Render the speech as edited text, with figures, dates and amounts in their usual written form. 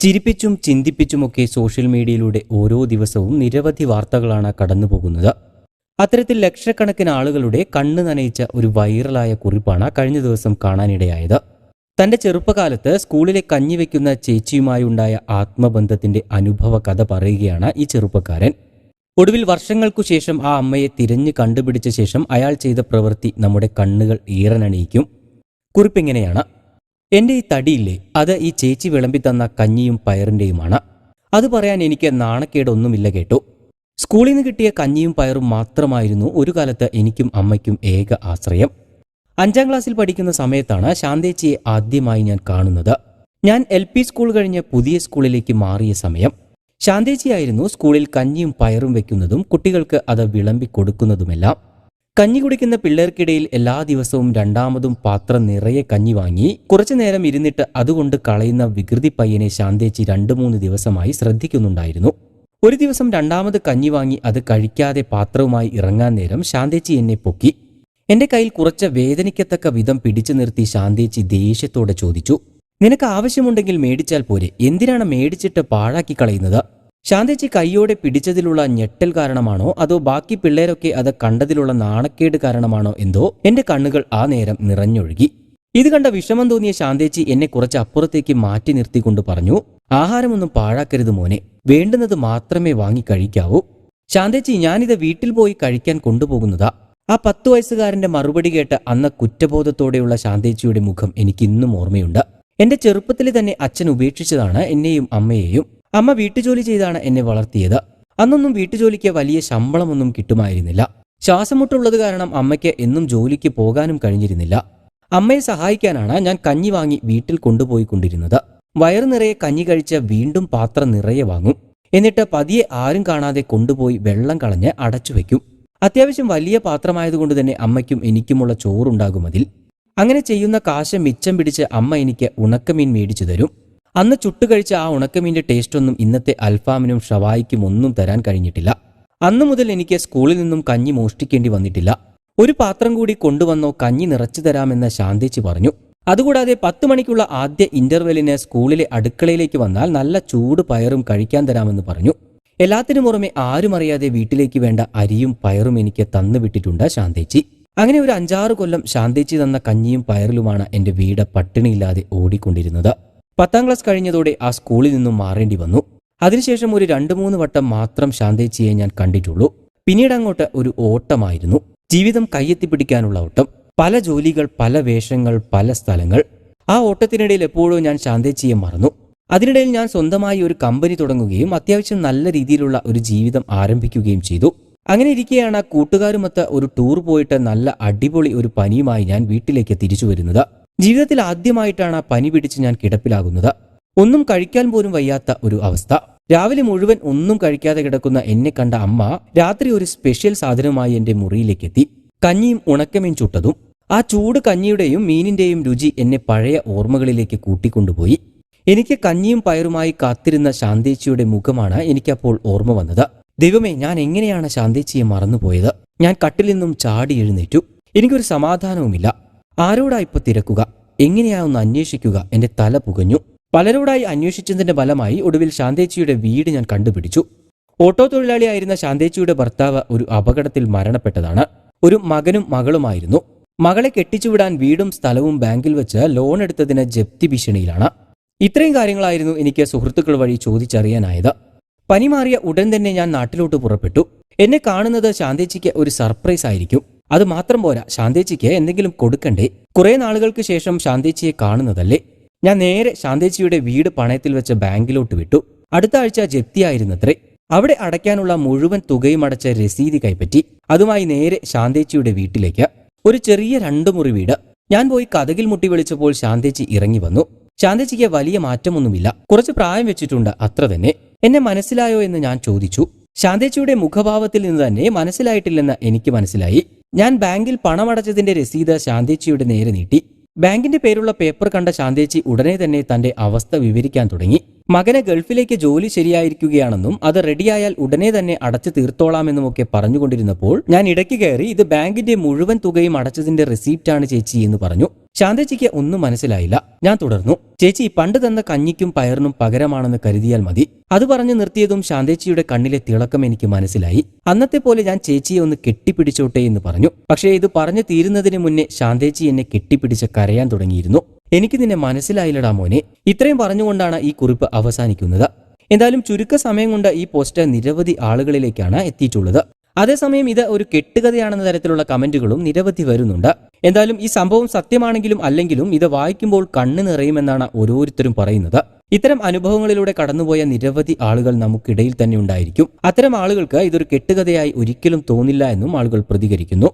ചിരിപ്പിച്ചും ചിന്തിപ്പിച്ചുമൊക്കെ social മീഡിയയിലൂടെ ഓരോ ദിവസവും നിരവധി വാർത്തകളാണ് കടന്നുപോകുന്നത്. അത്തരത്തിൽ ലക്ഷക്കണക്കിന് ആളുകളുടെ കണ്ണ് നനയിച്ച ഒരു വൈറലായ കുറിപ്പാണ് കഴിഞ്ഞ ദിവസം കാണാനിടയായത്. തന്റെ ചെറുപ്പകാലത്ത് സ്കൂളിലെ കഞ്ഞി വയ്ക്കുന്ന ചേച്ചിയുമായുണ്ടായ ആത്മബന്ധത്തിന്റെ അനുഭവ കഥ പറയുകയാണ് ഈ ചെറുപ്പക്കാരൻ. ഒടുവിൽ വർഷങ്ങൾക്കു ശേഷം ആ അമ്മയെ തിരഞ്ഞു കണ്ടുപിടിച്ച ശേഷം അയാൾ ചെയ്ത പ്രവൃത്തി നമ്മുടെ കണ്ണുകൾ ഈറനണിയിക്കും. കുറിപ്പിങ്ങനെയാണ്: എന്റെ ഈ തടിയില്ലേ, അത് ഈ ചേച്ചി വിളമ്പിത്തന്ന കഞ്ഞിയും പയറിന്റെയുമാണ്. അത് പറയാൻ എനിക്ക് നാണക്കേടൊന്നുമില്ല കേട്ടോ. സ്കൂളിൽ നിന്ന് കിട്ടിയ കഞ്ഞിയും പയറും മാത്രമായിരുന്നു ഒരു കാലത്ത് എനിക്കും അമ്മയ്ക്കും ഏക ആശ്രയം. 5ാം ക്ലാസ്സിൽ പഠിക്കുന്ന സമയത്താണ് ശാന്തേച്ചിയെ ആദ്യമായി ഞാൻ കാണുന്നത്. ഞാൻ LP സ്കൂൾ കഴിഞ്ഞ് പുതിയ സ്കൂളിലേക്ക് മാറിയ സമയം. ശാന്തേച്ചിയായിരുന്നു സ്കൂളിൽ കഞ്ഞിയും പയറും വെക്കുന്നതും കുട്ടികൾക്ക് അത് വിളമ്പി കൊടുക്കുന്നതുമെല്ലാം. കഞ്ഞി കുടിക്കുന്ന പിള്ളേർക്കിടയിൽ എല്ലാ ദിവസവും രണ്ടാമതും പാത്രം നിറയെ കഞ്ഞി വാങ്ങി കുറച്ചു നേരം ഇരുന്നിട്ട് അതുകൊണ്ട് കളയുന്ന വികൃതി പയ്യനെ ശാന്തേച്ചി 2-3 ദിവസമായി ശ്രദ്ധിക്കുന്നുണ്ടായിരുന്നു. ഒരു ദിവസം രണ്ടാമത് കഞ്ഞി വാങ്ങി അത് കഴിക്കാതെ പാത്രവുമായി ഇറങ്ങാൻ നേരം ശാന്തേച്ചി എന്നെ പൊക്കി. എന്റെ കയ്യിൽ കുറച്ച് വേദനിക്കത്തക്ക വിധം പിടിച്ചു നിർത്തി ശാന്തേച്ചി ദേഷ്യത്തോടെ ചോദിച്ചു: നിനക്ക് ആവശ്യമുണ്ടെങ്കിൽ മേടിച്ചാൽ പോരെ, എന്തിനാണ് മേടിച്ചിട്ട് പാഴാക്കി കളയുന്നത്? ശാന്തേച്ചി കൈയോടെ പിടിച്ചതിലുള്ള ഞെട്ടൽ കാരണമാണോ അതോ ബാക്കി പിള്ളേരൊക്കെ അത് കണ്ടതിലുള്ള നാണക്കേട് കാരണമാണോ എന്തോ എന്റെ കണ്ണുകൾ ആ നേരം നിറഞ്ഞൊഴുകി. ഇത് കണ്ട വിഷമം തോന്നിയ ശാന്തേച്ചി എന്നെ കുറച്ച് അപ്പുറത്തേക്ക് മാറ്റി നിർത്തിക്കൊണ്ട് പറഞ്ഞു: ആഹാരമൊന്നും പാഴാക്കരുത് മോനെ, വേണ്ടുന്നത് മാത്രമേ വാങ്ങി കഴിക്കാവൂ. ശാന്തേച്ചി, ഞാനിത് വീട്ടിൽ പോയി കഴിക്കാൻ കൊണ്ടുപോകുന്നതാ. ആ 10 വയസ്സുകാരന്റെ മറുപടി കേട്ട് അന്ന് കുറ്റബോധത്തോടെയുള്ള ശാന്തേച്ചിയുടെ മുഖം എനിക്കിന്നും ഓർമ്മയുണ്ട്. എന്റെ ചെറുപ്പത്തിൽ തന്നെ അച്ഛൻ ഉപേക്ഷിച്ചതാണ് എന്നെയും അമ്മയെയും. അമ്മ വീട്ടുജോലി ചെയ്താണ് എന്നെ വളർത്തിയത്. അന്നൊന്നും വീട്ടുജോലിക്ക് വലിയ ശമ്പളമൊന്നും കിട്ടുമായിരുന്നില്ല. ശ്വാസമുട്ടുള്ളത് കാരണം അമ്മയ്ക്ക് എന്നും ജോലിക്ക് പോകാനും കഴിഞ്ഞിരുന്നില്ല. അമ്മയെ സഹായിക്കാനാണ് ഞാൻ കഞ്ഞി വാങ്ങി വീട്ടിൽ കൊണ്ടുപോയിക്കൊണ്ടിരുന്നത്. വയറു നിറയെ കഞ്ഞി കഴിച്ച് വീണ്ടും പാത്രം നിറയെ വാങ്ങും. എന്നിട്ട് പതിയെ ആരും കാണാതെ കൊണ്ടുപോയി വെള്ളം കളഞ്ഞ് അടച്ചു വയ്ക്കും. അത്യാവശ്യം വലിയ പാത്രമായതുകൊണ്ട് തന്നെ അമ്മയ്ക്കും എനിക്കുമുള്ള ചോറുണ്ടാകും അതിൽ. അങ്ങനെ ചെയ്യുന്ന കാശ് മിച്ചം പിടിച്ച് അമ്മ എനിക്ക് ഉണക്കമീൻ മേടിച്ചു തരും. അന്ന് ചുട്ടുകഴിച്ച ആ ഉണക്കമീൻ്റെ ടേസ്റ്റൊന്നും ഇന്നത്തെ അൽഫാമിനും ഷവായിക്കും ഒന്നും തരാൻ കഴിഞ്ഞിട്ടില്ല. അന്നു മുതൽ എനിക്ക് സ്കൂളിൽ നിന്നും കഞ്ഞി മോഷ്ടിക്കേണ്ടി വന്നിട്ടില്ല. ഒരു പാത്രം കൂടി കൊണ്ടുവന്നോ, കഞ്ഞി നിറച്ചു തരാമെന്ന് ശാന്തേച്ചി പറഞ്ഞു. അതുകൂടാതെ 10 മണിക്കുള്ള ആദ്യ ഇന്റർവെല്ലിന് സ്കൂളിലെ അടുക്കളയിലേക്ക് വന്നാൽ നല്ല ചൂട് പയറും കഴിക്കാൻ തരാമെന്ന് പറഞ്ഞു. എല്ലാത്തിനും പുറമെ ആരും അറിയാതെ വീട്ടിലേക്ക് വേണ്ട അരിയും പയറും എനിക്ക് തന്നുവിട്ടിട്ടുണ്ട് ശാന്തേച്ചി. അങ്ങനെ ഒരു 5-6 കൊല്ലം ശാന്തേച്ചി തന്ന കഞ്ഞിയും പയറിലുമാണ് എന്റെ വീട് പട്ടിണിയില്ലാതെ ഓടിക്കൊണ്ടിരുന്നത്. 10ാം ക്ലാസ് കഴിഞ്ഞതോടെ ആ സ്കൂളിൽ നിന്നും മാറേണ്ടി വന്നു. അതിനുശേഷം ഒരു 2-3 വട്ടം മാത്രം ശാന്തേച്ചിയെ ഞാൻ കണ്ടിട്ടുള്ളൂ. പിന്നീട് അങ്ങോട്ട് ഒരു ഓട്ടമായിരുന്നു. ജീവിതം കയ്യെത്തിപ്പിടിക്കാനുള്ള ഓട്ടം. പല ജോലികൾ, പല വേഷങ്ങൾ, പല സ്ഥലങ്ങൾ. ആ ഓട്ടത്തിനിടയിൽ എപ്പോഴോ ഞാൻ ശാന്തേച്ചിയെ മറന്നു. അതിനിടയിൽ ഞാൻ സ്വന്തമായി ഒരു കമ്പനി തുടങ്ങുകയും അത്യാവശ്യം നല്ല രീതിയിലുള്ള ഒരു ജീവിതം ആരംഭിക്കുകയും ചെയ്തു. അങ്ങനെ ഇരിക്കെയാണ് കൂട്ടുകാരുമൊത്ത് ഒരു ടൂർ പോയിട്ട് നല്ല അടിപൊളി ഒരു പനിയുമായി ഞാൻ വീട്ടിലേക്ക് തിരിച്ചു വരുന്നത്. ജീവിതത്തിൽ ആദ്യമായിട്ടാണ് പനി പിടിച്ച് ഞാൻ കിടപ്പിലാകുന്നത്. ഒന്നും കഴിക്കാൻ പോലും വയ്യാത്ത ഒരു അവസ്ഥ. രാവിലെ മുഴുവൻ ഒന്നും കഴിക്കാതെ കിടക്കുന്ന എന്നെ കണ്ട അമ്മ രാത്രി ഒരു സ്പെഷ്യൽ സാധനവുമായി എന്റെ മുറിയിലേക്ക് എത്തി. കഞ്ഞിയും ഉണക്കമീൻ ചുട്ടതും. ആ ചൂട് കഞ്ഞിയുടെയും മീനിന്റെയും രുചി എന്നെ പഴയ ഓർമ്മകളിലേക്ക് കൂട്ടിക്കൊണ്ടുപോയി. എനിക്ക് കഞ്ഞിയും പയറുമായി കാത്തിരുന്ന ശാന്തേച്ചിയുടെ മുഖമാണ് എനിക്കപ്പോൾ ഓർമ്മ വന്നത്. ദൈവമേ, ഞാൻ എങ്ങനെയാണ് ശാന്തേച്ചിയെ മറന്നുപോയത്? ഞാൻ കട്ടിൽ നിന്നും ചാടി എഴുന്നേറ്റു. എനിക്കൊരു സമാധാനവുമില്ല. ആരോടാ ഇപ്പൊ തിരക്കുക? എങ്ങനെയാ ഒന്ന് അന്വേഷിക്കുക? എന്റെ തല പുകഞ്ഞു. പലരോടായി അന്വേഷിച്ചതിന്റെ ഫലമായി ഒടുവിൽ ശാന്തേച്ചിയുടെ വീട് ഞാൻ കണ്ടുപിടിച്ചു. ഓട്ടോ തൊഴിലാളിയായിരുന്ന ശാന്തേച്ചിയുടെ ഭർത്താവ് ഒരു അപകടത്തിൽ മരണപ്പെട്ടതാണ്. ഒരു മകനും മകളുമായിരുന്നു. മകളെ കെട്ടിച്ചുവിടാൻ വീടും സ്ഥലവും ബാങ്കിൽ വെച്ച് ലോൺ എടുത്തതിന് ജപ്തി ഭീഷണിയിലാണ്. ഇത്രയും കാര്യങ്ങളായിരുന്നു എനിക്ക് സുഹൃത്തുക്കൾ വഴി ചോദിച്ചറിയാനായത്. പനി മാറിയ ഉടൻ തന്നെ ഞാൻ നാട്ടിലോട്ട് പുറപ്പെട്ടു. എന്നെ കാണുന്നത് ശാന്തേച്ചിക്ക് ഒരു സർപ്രൈസ് ആയിരിക്കും. അത് മാത്രം പോരാ, ശാന്തേച്ചിക്ക് എന്തെങ്കിലും കൊടുക്കണ്ടേ? കുറെ നാളുകൾക്ക് ശേഷം ശാന്തേച്ചിയെ കാണുന്നതല്ലേ. ഞാൻ നേരെ ശാന്തേച്ചിയുടെ വീട് പണയത്തിൽ വെച്ച് ബാങ്കിലോട്ട് വിട്ടു. അടുത്ത ആഴ്ച ജപ്തിയായിരുന്നത്രേ. അവിടെ അടയ്ക്കാനുള്ള മുഴുവൻ തുകയും അടച്ച രസീതി കൈപ്പറ്റി. അതുമായി നേരെ ശാന്തേച്ചിയുടെ വീട്ടിലേക്ക്. ഒരു ചെറിയ 2 മുറി വീട്. ഞാൻ പോയി കതകിൽ മുട്ടി വിളിച്ചപ്പോൾ ശാന്തേച്ചി ഇറങ്ങി വന്നു. ശാന്തേച്ചിക്ക് വലിയ മാറ്റമൊന്നുമില്ല. കുറച്ച് പ്രായം വെച്ചിട്ടുണ്ട്, അത്ര തന്നെ. എന്നെ മനസ്സിലായോ എന്ന് ഞാൻ ചോദിച്ചു. ശാന്തേച്ചിയുടെ മുഖഭാവത്തിൽ നിന്ന് തന്നെ മനസ്സിലായിട്ടില്ലെന്ന് എനിക്ക് മനസ്സിലായി. ഞാൻ ബാങ്കിൽ പണമടച്ചതിന്റെ രസീത് ശാന്തേച്ചിയുടെ നേരെ നീട്ടി. ബാങ്കിന്റെ പേരുള്ള പേപ്പർ കണ്ട ശാന്തേച്ചി ഉടനെ തന്നെ തന്റെ അവസ്ഥ വിവരിക്കാൻ തുടങ്ങി. മകനെ ഗൾഫിലേക്ക് ജോലി ശരിയായിരിക്കുകയാണെന്നും അത് റെഡിയായാൽ ഉടനെ തന്നെ അടച്ചു തീർത്തോളാമെന്നുമൊക്കെ പറഞ്ഞുകൊണ്ടിരുന്നപ്പോൾ ഞാൻ ഇടയ്ക്ക് കയറി ഇത് ബാങ്കിന്റെ മുഴുവൻ തുകയും അടച്ചതിന്റെ റെസീപ്റ്റാണ് ചേച്ചി എന്ന് പറഞ്ഞു. ശാന്തേച്ചിക്ക് ഒന്നും മനസ്സിലായില്ല. ഞാൻ തുടർന്നു, ചേച്ചി പണ്ട് തന്ന കഞ്ഞിക്കും പയറിനും പകരമാണെന്ന് കരുതിയാൽ മതി. അത് പറഞ്ഞു നിർത്തിയതും ശാന്തേച്ചിയുടെ കണ്ണിലെ തിളക്കം എനിക്ക് മനസ്സിലായി. അന്നത്തെ പോലെ ഞാൻ ചേച്ചിയെ ഒന്ന് കെട്ടിപ്പിടിച്ചോട്ടെ എന്ന് പറഞ്ഞു. പക്ഷേ ഇത് പറഞ്ഞു തീരുന്നതിന് മുന്നേ ശാന്തേച്ചി എന്നെ കെട്ടിപ്പിടിച്ച് കരയാൻ തുടങ്ങിയിരുന്നു. എനിക്ക് നിന്നെ മനസ്സിലായില്ലടാ മോനെ. ഇത്രയും പറഞ്ഞുകൊണ്ടാണ് ഈ കുറിപ്പ് അവസാനിക്കുന്നത്. എന്തായാലും ചുരുക്ക സമയം കൊണ്ട് ഈ പോസ്റ്റ് നിരവധി ആളുകളിലേക്കാണ് എത്തിയിട്ടുള്ളത്. അതേസമയം ഇത് ഒരു കെട്ടുകഥയാണെന്ന തരത്തിലുള്ള കമന്റുകളും നിരവധി വരുന്നുണ്ട്. എന്തായാലും ഈ സംഭവം സത്യമാണെങ്കിലും അല്ലെങ്കിലും ഇത് വായിക്കുമ്പോൾ കണ്ണ് നിറയുമെന്നാണ് ഓരോരുത്തരും പറയുന്നത്. ഇത്തരം അനുഭവങ്ങളിലൂടെ കടന്നുപോയ നിരവധി ആളുകൾ നമുക്കിടയിൽ തന്നെ ഉണ്ടായിരിക്കും. അത്തരം ആളുകൾക്ക് ഇതൊരു കെട്ടുകഥയായി ഒരിക്കലും തോന്നില്ല എന്നും ആളുകൾ പ്രതികരിക്കുന്നു.